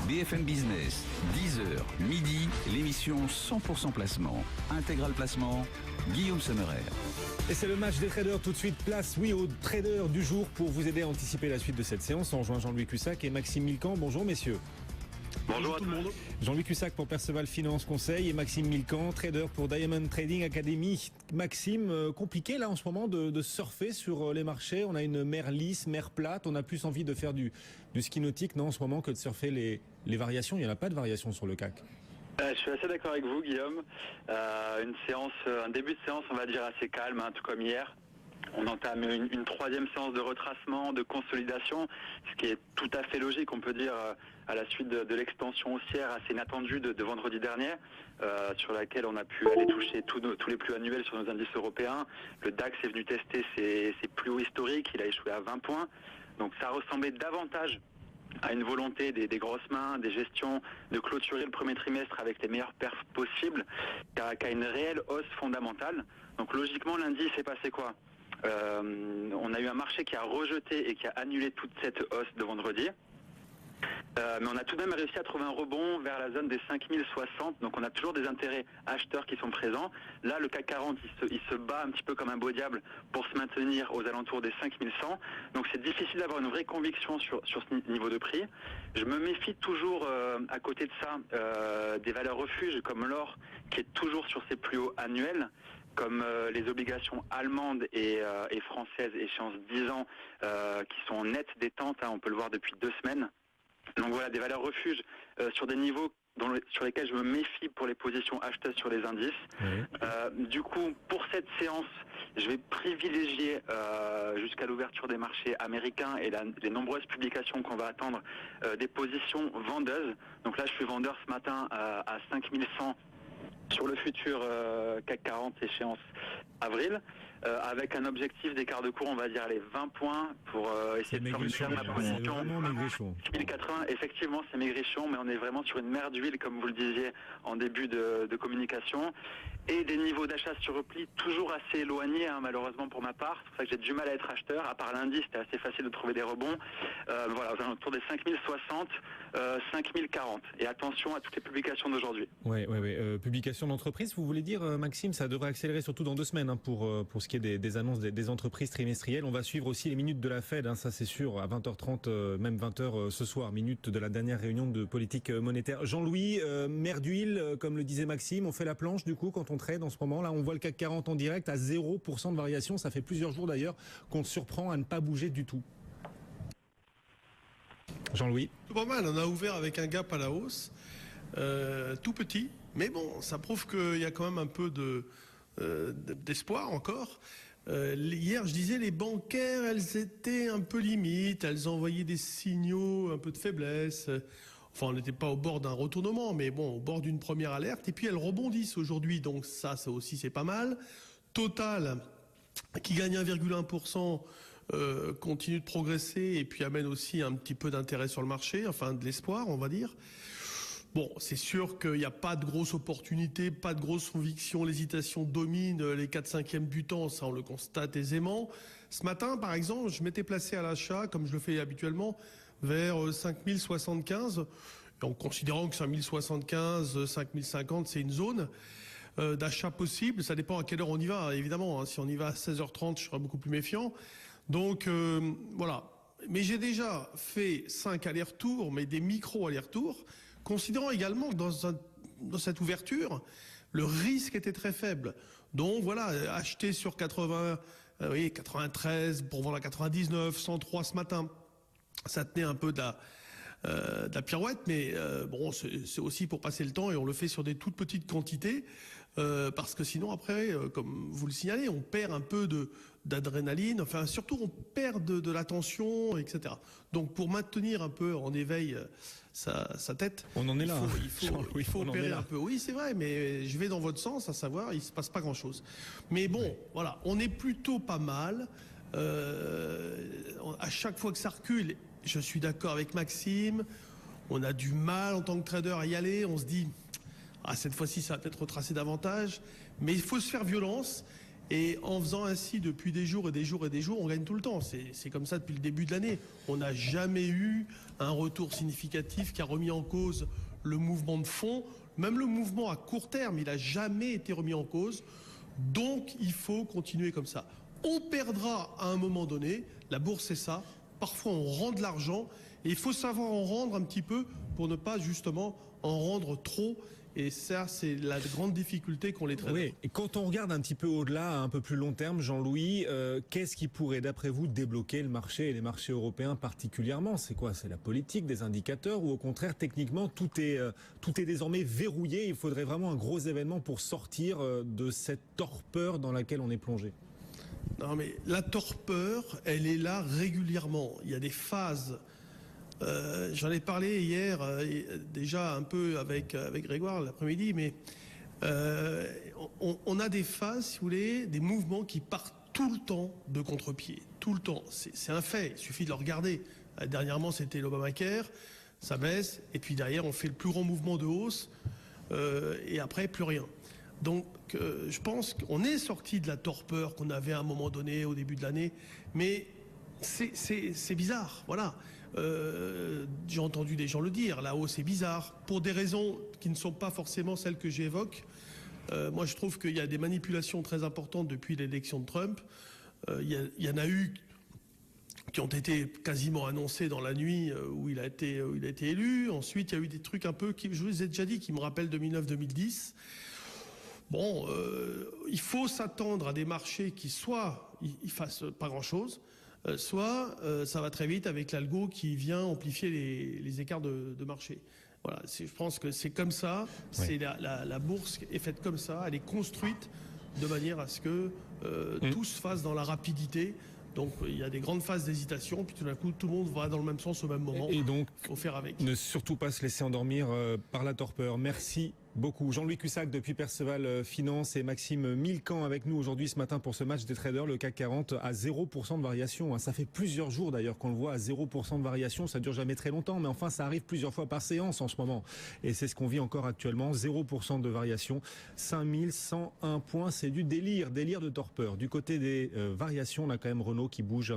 BFM Business, 10h, midi, l'émission 100% placement. Intégral placement, Guillaume Sommerer. Et c'est le match des traders tout de suite. Place, oui, aux traders du jour pour vous aider à anticiper la suite de cette séance. On rejoint Jean-Louis Cussac et Maxime Milcan. Bonjour messieurs. Bonjour à tout le monde. Jean-Louis Cussac pour Perceval Finance Conseil et Maxime Milcan, trader pour Diamond Trading Academy. Maxime, compliqué là en ce moment de surfer sur les marchés. On a une mer lisse, mer plate. On a plus envie de faire du ski nautique en ce moment que de surfer les variations. Il n'y en a pas de variations sur le CAC. Je suis assez d'accord avec vous, Guillaume. Un début de séance, on va dire assez calme, tout comme hier. On entame une troisième séance de retracement, de consolidation, ce qui est tout à fait logique, on peut dire, à la suite de l'extension haussière assez inattendue de vendredi dernier, sur laquelle on a pu aller toucher tous les plus annuels sur nos indices européens. Le DAX est venu tester ses plus hauts historiques, il a échoué à 20 points. Donc ça ressemblait davantage à une volonté des grosses mains, des gestions, de clôturer le premier trimestre avec les meilleures perfs possibles, qu'à une réelle hausse fondamentale. Donc logiquement, lundi, il s'est passé quoi ? On a eu un marché qui a rejeté et qui a annulé toute cette hausse de vendredi. Mais on a tout de même réussi à trouver un rebond vers la zone des 5060, donc on a toujours des intérêts acheteurs qui sont présents. Là, le CAC 40, il se bat un petit peu comme un beau diable pour se maintenir aux alentours des 5100, donc c'est difficile d'avoir une vraie conviction sur ce niveau de prix. Je me méfie toujours à côté de ça des valeurs refuges comme l'or qui est toujours sur ses plus hauts annuels, comme les obligations allemandes et françaises échéance 10 ans qui sont en nette détente, on peut le voir depuis 2 semaines. Donc voilà, des valeurs refuges sur des niveaux sur lesquels je me méfie pour les positions acheteuses sur les indices. Oui. Du coup, pour cette séance, je vais privilégier jusqu'à l'ouverture des marchés américains et les nombreuses publications qu'on va attendre des positions vendeuses. Donc là, je suis vendeur ce matin à 5100 sur le futur CAC 40 échéance avril, avec un objectif d'écart de cours, on va dire les 20 points pour essayer de sortir ma position. C'est vraiment maigrichon. 1080, effectivement c'est maigrichon, mais on est vraiment sur une mer d'huile, comme vous le disiez en début de communication, et des niveaux d'achat sur repli toujours assez éloignés, malheureusement pour ma part. C'est pour ça que j'ai du mal à être acheteur. À part lundi, c'était assez facile de trouver des rebonds. Voilà, autour des 5060, 5040. Et attention à toutes les publications d'aujourd'hui. Oui. Publication d'entreprise, vous voulez dire, Maxime, ça devrait accélérer surtout dans 2 semaines pour ce qui est des annonces des entreprises trimestrielles. On va suivre aussi les minutes de la Fed, ça c'est sûr, à 20h30, même 20h ce soir, minutes de la dernière réunion de politique monétaire. Jean-Louis, mer d'huile, comme le disait Maxime, on fait la planche du coup quand on trade en ce moment. Là, on voit le CAC 40 en direct à 0% de variation. Ça fait plusieurs jours d'ailleurs qu'on se surprend à ne pas bouger du tout. Jean-Louis. C'est pas mal, on a ouvert avec un gap à la hausse, tout petit, mais bon, ça prouve qu'il y a quand même un peu d'espoir encore. Hier, je disais, les bancaires, elles étaient un peu limites, elles envoyaient des signaux un peu de faiblesse. Enfin, on n'était pas au bord d'un retournement, mais bon, au bord d'une première alerte. Et puis, elles rebondissent aujourd'hui, donc ça aussi, c'est pas mal. Total, qui gagne 1,1%, continue de progresser et puis amène aussi un petit peu d'intérêt sur le marché, enfin de l'espoir, on va dire. Bon, c'est sûr qu'il n'y a pas de grosse opportunité, pas de grosse conviction, l'hésitation domine les 4/5e du temps, ça on le constate aisément. Ce matin, par exemple, je m'étais placé à l'achat, comme je le fais habituellement, vers 5075, en considérant que 5075, 5050, c'est une zone d'achat possible. Ça dépend à quelle heure on y va, évidemment. Si on y va à 16h30, je serai beaucoup plus méfiant. Donc, voilà. Mais j'ai déjà fait 5 allers-retours, mais des micro-allers-retours, considérant également que dans cette ouverture, le risque était très faible. Donc voilà, acheter sur 93 pour vendre à 99, 103 ce matin, ça tenait un peu de la pirouette, mais bon, c'est aussi pour passer le temps et on le fait sur des toutes petites quantités parce que sinon après, comme vous le signalez, on perd un peu d'adrénaline, enfin surtout on perd de l'attention, etc. Donc pour maintenir un peu en éveil sa tête, on en est là. Il faut opérer un peu. Oui, c'est vrai, mais je vais dans votre sens, à savoir, il se passe pas grand-chose. Mais bon, voilà, on est plutôt pas mal. À chaque fois que ça recule, je suis d'accord avec Maxime, on a du mal en tant que trader à y aller, on se dit, cette fois-ci ça va peut-être retracer davantage, mais il faut se faire violence, Et en faisant ainsi depuis des jours et des jours et des jours, on gagne tout le temps. C'est comme ça depuis le début de l'année. On n'a jamais eu un retour significatif qui a remis en cause le mouvement de fond. Même le mouvement à court terme, il n'a jamais été remis en cause. Donc, il faut continuer comme ça. On perdra à un moment donné. La bourse, c'est ça. Parfois, on rend de l'argent. Et il faut savoir en rendre un petit peu pour ne pas justement en rendre trop. Et ça, c'est la grande difficulté qu'ont les traders. Oui, et quand on regarde un petit peu au-delà, un peu plus long terme, Jean-Louis, qu'est-ce qui pourrait, d'après vous, débloquer le marché et les marchés européens particulièrement? C'est quoi? C'est la politique, des indicateurs, ou au contraire, techniquement, tout est désormais verrouillé? Il faudrait vraiment un gros événement pour sortir de cette torpeur dans laquelle on est plongé. Non, mais la torpeur, elle est là régulièrement. Il y a des phases. J'en ai parlé hier, déjà un peu avec Grégoire l'après-midi, mais on a des phases, si vous voulez, des mouvements qui partent tout le temps de contre-pied. Tout le temps. C'est un fait, il suffit de le regarder. Dernièrement, c'était l'Obamacare, ça baisse, et puis derrière, on fait le plus grand mouvement de hausse, et après, plus rien. Donc, je pense qu'on est sorti de la torpeur qu'on avait à un moment donné, au début de l'année, mais c'est bizarre, voilà. J'ai entendu des gens le dire, la hausse est bizarre, pour des raisons qui ne sont pas forcément celles que j'évoque. Moi, je trouve qu'il y a des manipulations très importantes depuis l'élection de Trump. Il y en a eu qui ont été quasiment annoncées dans la nuit où il a été élu. Ensuite, il y a eu des trucs un peu, je vous ai déjà dit, qui me rappellent 2009-2010. Bon, il faut s'attendre à des marchés qui soit ils fassent pas grand-chose, soit ça va très vite avec l'algo qui vient amplifier les écarts de marché. Voilà, je pense que c'est comme ça, c'est la bourse est faite comme ça, elle est construite de manière à ce que tout se fasse dans la rapidité. Donc il y a des grandes phases d'hésitation, puis tout d'un coup tout le monde va dans le même sens au même moment. Et donc, faut faire avec. Ne surtout pas se laisser endormir par la torpeur. Merci beaucoup. Jean-Louis Cussac depuis Perceval Finance et Maxime Milcan avec nous aujourd'hui ce matin pour ce match des traders. Le CAC 40 à 0% de variation. Ça fait plusieurs jours d'ailleurs qu'on le voit à 0% de variation. Ça dure jamais très longtemps, mais enfin ça arrive plusieurs fois par séance en ce moment. Et c'est ce qu'on vit encore actuellement. 0% de variation. 5101 points. C'est du délire de torpeur. Du côté des variations, on a quand même Renault qui bouge